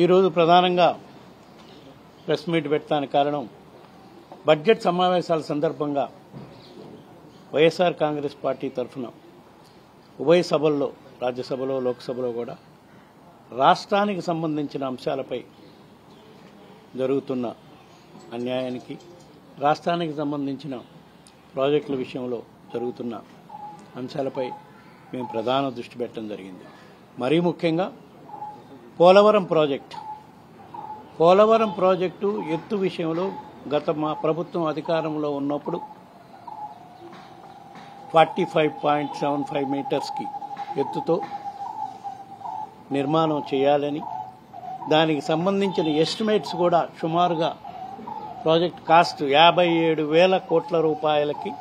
ఈరోజు ప్రధానంగా press meet పెట్టడానికి కారణం బడ్జెట్ సమావేశాల సందర్భంగా వైఎస్ఆర్ కాంగ్రెస్ పార్టీ తరఫున ఉభయ సభల్లో రాజ్యసభలో లోక్సభలో కూడా రాష్ట్రానికి సంబంధించిన అంశాలపై జరుగుతున్న అన్యాయానికి రాష్ట్రానికి సంబంధించిన ప్రాజెక్టుల విషయంలో జరుగుతున్న అంశాలపై మేము ప్రధాన దృష్టి పెట్టడం జరిగింది. మరీ ముఖ్యంగా పోలవరం ప్రాజెక్టు ఎత్తు విషయంలో గత మా ప్రభుత్వం అధికారంలో ఉన్నప్పుడు 45.75 మీటర్స్కి ఎత్తుతో నిర్మాణం చేయాలని, దానికి సంబంధించిన ఎస్టిమేట్స్ కూడా సుమారుగా ప్రాజెక్ట్ కాస్ట్ 57,000 కోట్ల రూపాయలకి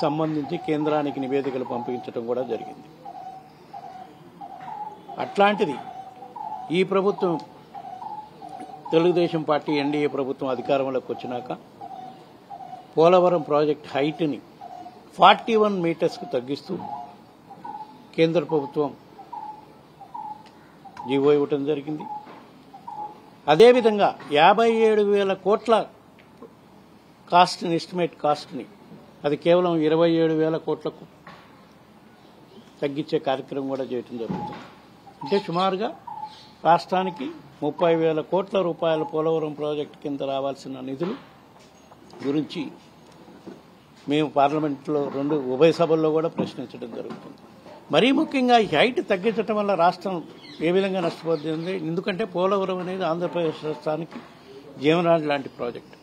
సంబంధించి కేంద్రానికి నివేదికలు పంపించడం కూడా జరిగింది. అట్లాంటిది ఈ ప్రభుత్వం తెలుగుదేశం పార్టీ ఎన్డీఏ ప్రభుత్వం అధికారంలోకి వచ్చినాక పోలవరం ప్రాజెక్ట్ హైట్ని 41 మీటర్స్కు తగ్గిస్తూ కేంద్ర ప్రభుత్వం జీవో ఇవ్వటం జరిగింది. అదేవిధంగా 57,000 కోట్ల ఎస్టిమేట్ కాస్ట్ని అది కేవలం 27,000 కోట్లకు తగ్గించే కార్యక్రమం కూడా చేయడం జరుగుతుంది. అంటే సుమారుగా రాష్ట్రానికి 30,000 కోట్ల రూపాయల పోలవరం ప్రాజెక్టు కింద రావాల్సిన నిధులు గురించి మేము పార్లమెంట్లో ఉభయ సభల్లో కూడా ప్రశ్నించడం జరుగుతుంది. మరీ ముఖ్యంగా ఈ హైట్ తగ్గించడం వల్ల రాష్ట్రం ఏ విధంగా నష్టపోతుంది? ఎందుకంటే పోలవరం అనేది ఆంధ్రప్రదేశ్ రాష్ట్రానికి జీవనాడి లాంటి ప్రాజెక్టు.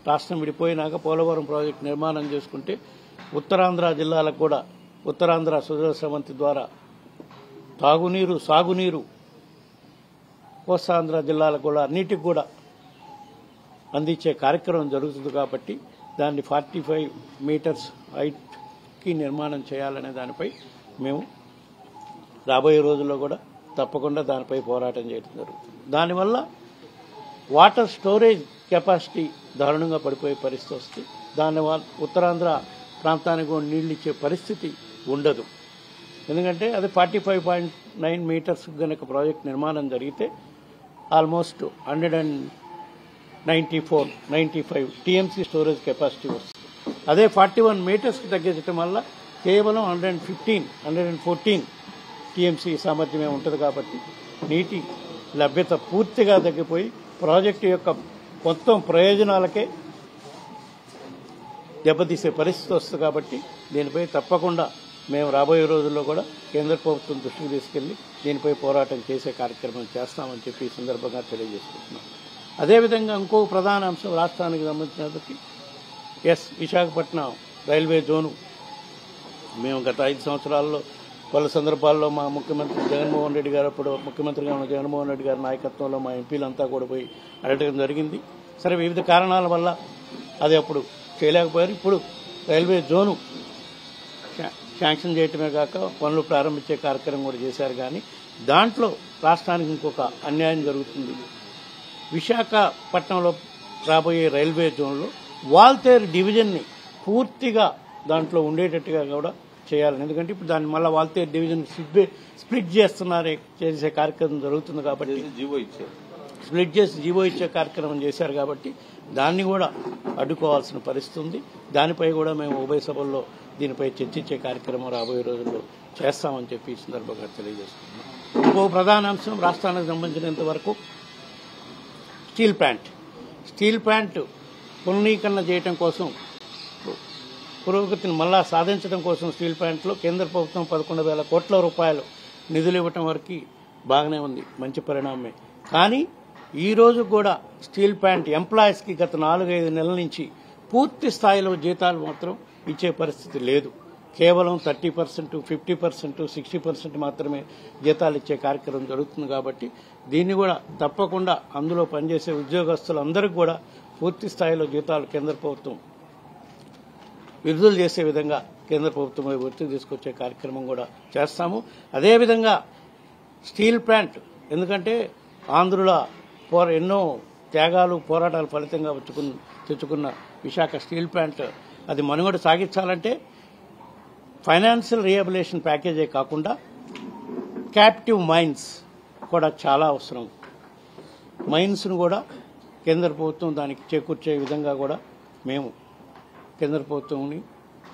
రాష్ట్రం విడిపోయినాక పోలవరం ప్రాజెక్టు నిర్మాణం చేసుకుంటే ఉత్తరాంధ్ర జిల్లాలకు కూడా ఉత్తరాంధ్ర సుజల స్రవంతి ద్వారా తాగునీరు, సాగునీరు కోస్తాంధ్ర జిల్లాలకు కూడా అన్నిటికి కూడా అందించే కార్యక్రమం జరుగుతుంది. కాబట్టి దాన్ని 45 మీటర్స్ హైట్కి నిర్మాణం చేయాలనే దానిపై మేము రాబోయే రోజుల్లో కూడా తప్పకుండా దానిపై పోరాటం చేయడం జరుగుతుంది. దానివల్ల వాటర్ స్టోరేజ్ కెపాసిటీ దారుణంగా పడిపోయే పరిస్థితి వస్తుంది. దానివల్ల ఉత్తరాంధ్ర ప్రాంతానికి నీళ్లు ఇచ్చే పరిస్థితి ఉండదు. ఎందుకంటే అది 45.9 మీటర్స్ కనుక ప్రాజెక్ట్ నిర్మాణం జరిగితే ఆల్మోస్ట్ 195 టీఎంసీ స్టోరేజ్ కెపాసిటీ వస్తుంది. అదే 41 మీటర్స్కి తగ్గించడం వల్ల కేవలం 114 టీఎంసీ సామర్థ్యమే ఉంటుంది. కాబట్టి నీటి లభ్యత పూర్తిగా తగ్గిపోయి ప్రాజెక్టు యొక్క మొత్తం ప్రయోజనాలకే దెబ్బతీసే పరిస్థితి వస్తుంది. కాబట్టి దీనిపై తప్పకుండా మేము రాబోయే రోజుల్లో కూడా కేంద్ర ప్రభుత్వం దృష్టికి తీసుకెళ్లి దీనిపై పోరాటం చేసే కార్యక్రమం చేస్తామని చెప్పి ఈ సందర్భంగా తెలియజేసుకుంటున్నాం. అదేవిధంగా ఇంకో ప్రధాన అంశం రాష్ట్రానికి సంబంధించినప్పటికీ విశాఖపట్నం రైల్వే జోను మేము గత 5 సంవత్సరాల్లో పలు సందర్భాల్లో మా ముఖ్యమంత్రి జగన్మోహన్ రెడ్డి గారు, అప్పుడు ముఖ్యమంత్రిగా ఉన్న జగన్మోహన్ రెడ్డి గారి నాయకత్వంలో మా ఎంపీలంతా కూడా పోయి అడగడం జరిగింది. సరే, వివిధ కారణాల వల్ల అది అప్పుడు చేయలేకపోయారు. ఇప్పుడు రైల్వే జోను శాంక్షన్ చేయటమే కాక పనులు ప్రారంభించే కార్యక్రమం కూడా చేశారు. కానీ దాంట్లో రాష్ట్రానికి ఇంకొక అన్యాయం జరుగుతుంది. విశాఖపట్నంలో రాబోయే రైల్వే జోన్లో వాల్తేరు డివిజన్ని పూర్తిగా దాంట్లో ఉండేటట్టుగా కూడా చేయాలని, ఎందుకంటే ఇప్పుడు దాన్ని మళ్ళీ వాల్తేరు డివిజన్ స్ప్లిట్ చేసే కార్యక్రమం జరుగుతుంది. కాబట్టి స్ప్లిట్ చేసి జీవో ఇచ్చే కార్యక్రమం చేశారు. కాబట్టి దాన్ని కూడా అడ్డుకోవాల్సిన పరిస్థితి ఉంది. దానిపై కూడా మేము ఉభయ సభల్లో దీనిపై చర్చించే కార్యక్రమం రాబోయే రోజుల్లో చేస్తామని చెప్పి ఈ సందర్భంగా తెలియజేస్తున్నాం. ఇంకో ప్రధాన అంశం రాష్ట్రానికి సంబంధించినంత వరకు స్టీల్ ప్లాంట్ పునరీకరణ చేయడం కోసం, పురోగతిని మళ్ళా సాధించడం కోసం స్టీల్ ప్లాంట్లో కేంద్ర ప్రభుత్వం 11,000 కోట్ల రూపాయలు నిధులు ఇవ్వటం వరకు బాగానే ఉంది, మంచి పరిణామమే. కానీ ఈ రోజు కూడా స్టీల్ ప్లాంట్ ఎంప్లాయీస్కి గత 4-5 నెలల నుంచి పూర్తి స్థాయిలో జీతాలు మాత్రం ఇచ్చే పరిస్థితి లేదు. కేవలం 30%, 50%, 60% మాత్రమే జీతాలు ఇచ్చే కార్యక్రమం జరుగుతుంది. కాబట్టి దీన్ని కూడా తప్పకుండా అందులో పనిచేసే ఉద్యోగస్తులందరికీ కూడా పూర్తి స్థాయిలో జీతాలు కేంద్ర ప్రభుత్వం విడుదల చేసే విధంగా కేంద్ర ప్రభుత్వం ఒత్తిడి తీసుకొచ్చే కార్యక్రమం కూడా చేస్తాము. అదేవిధంగా స్టీల్ ప్లాంట్, ఎందుకంటే ఆంధ్రుల ఎన్నో త్యాగాలు, పోరాటాల ఫలితంగా తెచ్చుకున్న విశాఖ స్టీల్ ప్లాంట్ అది మనుగడ సాగించాలంటే ఫైనాన్షియల్ రీహాబిలిటేషన్ ప్యాకేజే కాకుండా క్యాప్టివ్ మైన్స్ కూడా చాలా అవసరం. మైన్స్ను కూడా కేంద్ర ప్రభుత్వం దానికి చేకూర్చే విధంగా కూడా మేము కేంద్ర ప్రభుత్వంని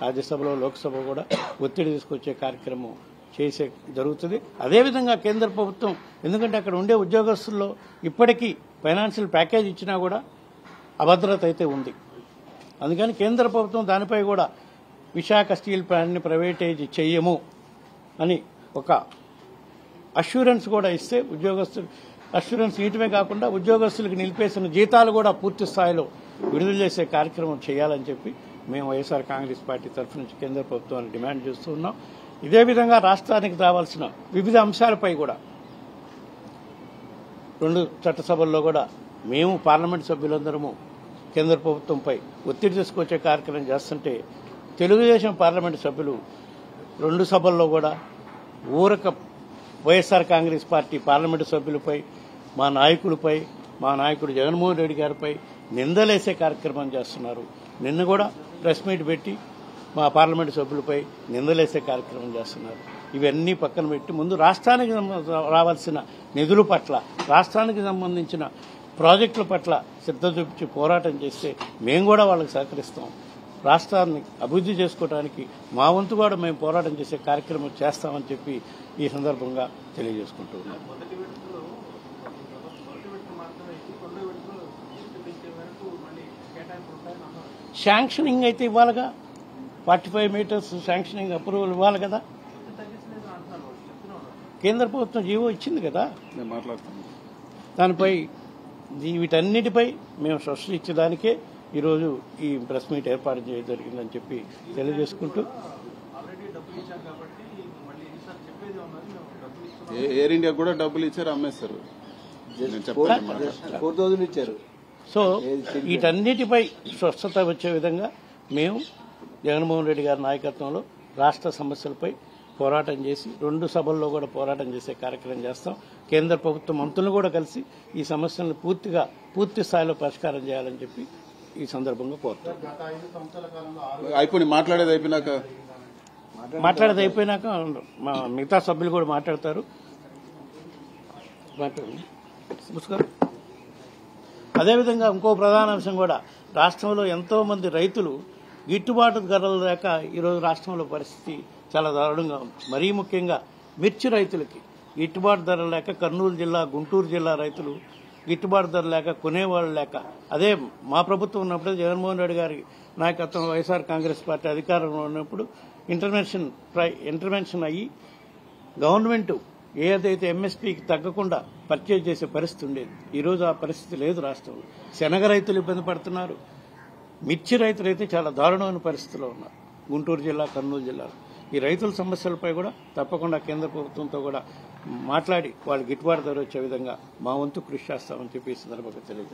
రాజ్యసభలో లోక్సభ కూడా ఒత్తిడి తీసుకొచ్చే కార్యక్రమం చేసే జరుగుతుంది. అదేవిధంగా కేంద్ర ప్రభుత్వం, ఎందుకంటే అక్కడ ఉండే ఉద్యోగస్తుల్లో ఇప్పటికీ ఫైనాన్షియల్ ప్యాకేజ్ ఇచ్చినా కూడా అభద్రత అయితే ఉంది. అందుకని కేంద్ర ప్రభుత్వం దానిపై కూడా విశాఖ స్టీల్ ప్లాంట్ని ప్రైవేటైజ్ చెయ్యము అని ఒక అష్యూరెన్స్ కూడా ఇస్తే ఉద్యోగస్తులు అష్యూరెన్స్ ఇయటమే కాకుండా ఉద్యోగస్తులకు నిలిపేసిన జీతాలు కూడా పూర్తి స్థాయిలో విడుదల చేసే కార్యక్రమం చేయాలని చెప్పి మేము వైఎస్ఆర్ కాంగ్రెస్ పార్టీ తరఫు నుంచి కేంద్ర ప్రభుత్వాన్ని డిమాండ్ చేస్తూ ఉన్నాం. ఇదే విధంగా రాష్ట్రానికి రావాల్సిన వివిధ అంశాలపై కూడా 2 చట్టసభల్లో కూడా మేము పార్లమెంట్ సభ్యులందరము కేంద్ర ప్రభుత్వంపై ఒత్తిడి తీసుకొచ్చే కార్యక్రమం చేస్తుంటే తెలుగుదేశం పార్లమెంట్ సభ్యులు 2 సభల్లో కూడా ఊరక వైఎస్ఆర్ కాంగ్రెస్ పార్టీ పార్లమెంటు సభ్యులపై, మా నాయకులపై, మా నాయకుడు జగన్మోహన్ రెడ్డి గారిపై నిందలేసే కార్యక్రమం చేస్తున్నారు. నిన్న కూడా ప్రెస్ మీట్ పెట్టి మా పార్లమెంటు సభ్యులపై నిందలేసే కార్యక్రమం చేస్తున్నారు. ఇవన్నీ పక్కన పెట్టి ముందు రాష్ట్రానికి రావాల్సిన నిధుల పట్ల, రాష్ట్రానికి సంబంధించిన ప్రాజెక్టుల పట్ల శ్రద్ధ చూపించి పోరాటం చేస్తే మేము కూడా వాళ్ళకి సహకరిస్తాం. రాష్ట్రాన్ని అభివృద్ధి చేసుకోవడానికి మా వంతు కూడా మేము పోరాటం చేసే కార్యక్రమం చేస్తామని చెప్పి ఈ సందర్భంగా తెలియజేసుకుంటూ ఉన్నాం. శాంక్షనింగ్ అయితే ఇవ్వాలిగా, 45 మీటర్స్ శాంక్షనింగ్ అప్రూవల్ ఇవ్వాలి కదా. కేంద్ర ప్రభుత్వం జీవో ఇచ్చింది కదా. దానిపై వీటన్నిటిపై మేము స్పష్టత ఇచ్చేదానికే ఈరోజు ఈ ప్రెస్ మీట్ ఏర్పాటు చేయడం జరిగిందని చెప్పి తెలియజేసుకుంటూ, ఎయిర్ ఇండియా కూడా డబ్బులు ఇచ్చారు, అమ్మేస్తారు. 4,000 ఇచ్చారు. సో వీటన్నిటిపై స్వస్థత వచ్చే విధంగా మేము జగన్మోహన్ రెడ్డి గారి నాయకత్వంలో రాష్ట్ర సమస్యలపై పోరాటం చేసి 2 సభల్లో కూడా పోరాటం చేసే కార్యక్రమం చేస్తాం. కేంద్ర ప్రభుత్వ మంత్రులు కూడా కలిసి ఈ సమస్యలను పూర్తి స్థాయిలో పరిష్కారం చేయాలని చెప్పి ఈ సందర్భంగా కోరుతాం. మాట్లాడేది అయిపోయినాక మా మిగతా సభ్యులు కూడా మాట్లాడతారు. అదేవిధంగా ఇంకో ప్రధాన అంశం కూడా, రాష్ట్రంలో ఎంతో మంది రైతులు గిట్టుబాటు ధరలు లేక ఈరోజు రాష్ట్రంలో పరిస్థితి చాలా దారుణంగా ఉంది. మరీ ముఖ్యంగా మిర్చి రైతులకి గిట్టుబాటు ధర లేక కర్నూలు జిల్లా, గుంటూరు జిల్లా రైతులు గిట్టుబాటు ధర లేక, కొనేవాళ్ళు లేక, అదే మా ప్రభుత్వం ఉన్నప్పుడు జగన్మోహన్ రెడ్డి గారి నాయకత్వం వైఎస్ఆర్ కాంగ్రెస్ పార్టీ అధికారంలో ఉన్నప్పుడు ఇంటర్వెన్షన్ అయ్యి గవర్నమెంట్ ఏదైతే ఎంఎస్పీకి తగ్గకుండా పర్చేజ్ చేసే పరిస్థితి ఉండేది. ఈరోజు ఆ పరిస్థితి లేదు రాష్ట్రంలో. శనగ రైతులు ఇబ్బంది పడుతున్నారు, మిర్చి రైతులు అయితే చాలా దారుణమైన పరిస్థితిలో ఉన్నారు గుంటూరు జిల్లా, కర్నూలు జిల్లాలో. ఈ రైతుల సమస్యలపై కూడా తప్పకుండా కేంద్ర ప్రభుత్వంతో కూడా మాట్లాడి వాళ్ళు గిట్టుబాటు ధర వచ్చే విధంగా మా వంతు కృషి చేస్తామని చెప్పి ఈ సందర్భంగా తెలియజేస్తాం.